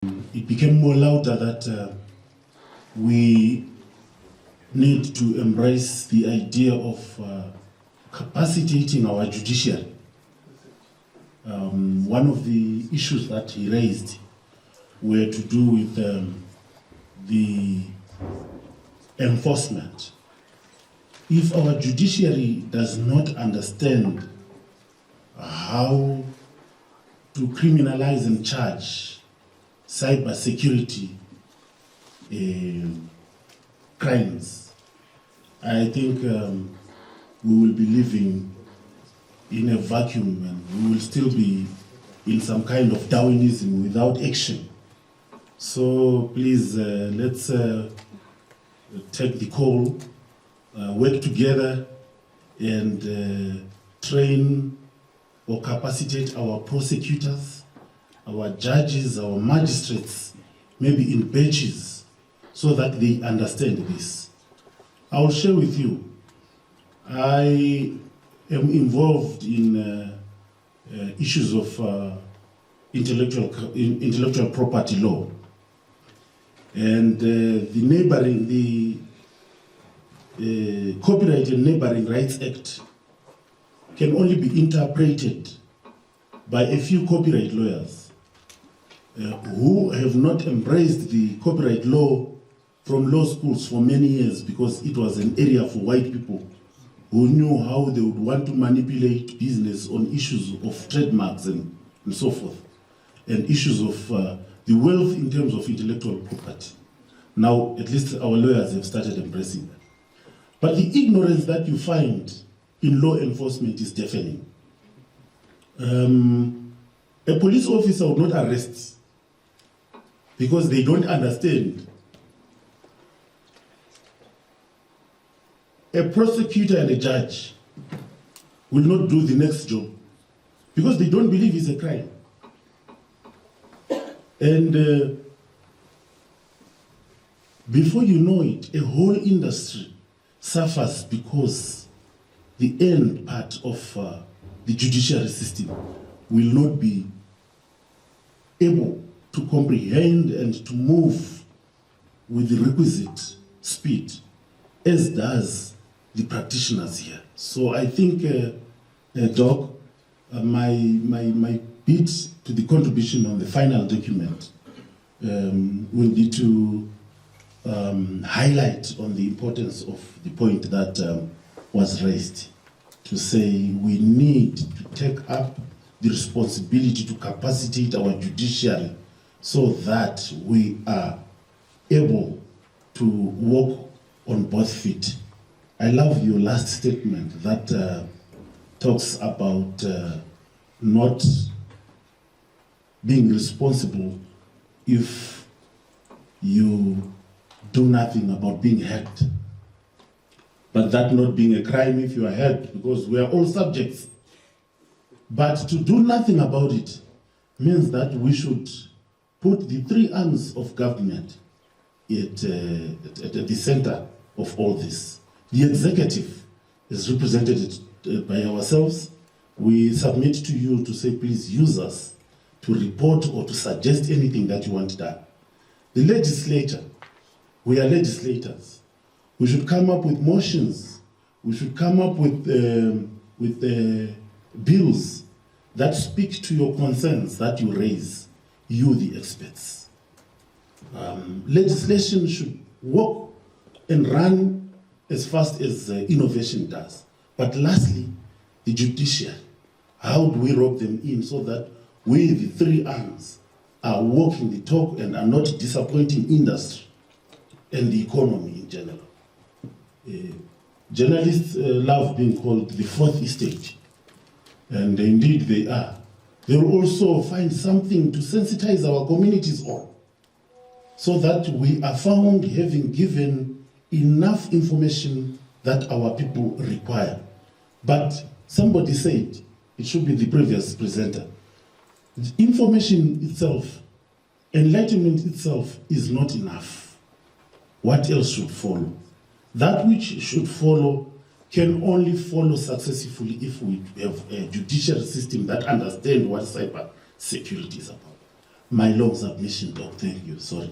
It became more louder that we need to embrace the idea of capacitating our judiciary. One of the issues that he raised were to do with the enforcement. If our judiciary does not understand how to criminalize and charge cyber security crimes, I think we will be living in a vacuum and we will still be in some kind of Darwinism without action. So please, let's take the call, work together and train or capacitate our prosecutors, our judges, our magistrates, maybe in batches, so that they understand this. I will share with you, I am involved in issues of intellectual property law. And the Copyright and Neighboring Rights Act can only be interpreted by a few copyright lawyers who have not embraced the copyright law from law schools for many years, because it was an area for white people who knew how they would want to manipulate business on issues of trademarks and so forth, and issues of the wealth in terms of intellectual property. Now, at least our lawyers have started embracing that. But the ignorance that you find in law enforcement is deafening. A police officer would not arrest because they don't understand. A prosecutor and a judge will not do the next job because they don't believe it's a crime. And before you know it, a whole industry suffers because the end part of the judiciary system will not be able to comprehend and to move with the requisite speed, as does the practitioners here. So I think, Doc, my bit to the contribution on the final document will be to highlight on the importance of the point that was raised, to say we need to take up the responsibility to capacitate our judiciary so that we are able to walk on both feet. I love your last statement that talks about not being responsible if you do nothing about being hacked, but that not being a crime if you are hacked, because we are all subjects. But to do nothing about it means that we should put the three arms of government at the center of all this. The executive is represented by ourselves. We submit to you to say, please use us to report or to suggest anything that you want done. The legislature, we are legislators. We should come up with motions. We should come up with bills that speak to your concerns that you raise, you the experts. Legislation should work and run as fast as innovation does. But lastly, the judiciary. How do we rope them in so that we, the three arms, are walking the talk and are not disappointing industry and the economy in general? Journalists love being called the fourth estate, and indeed they are. They will also find something to sensitize our communities on, so that we are found having given enough information that our people require. But somebody said, it should be the previous presenter, the information itself, enlightenment itself is not enough. What else should follow? That which should follow can only follow successfully if we have a judicial system that understands what cyber security is about. my long submission, Doc. Thank you. Sorry.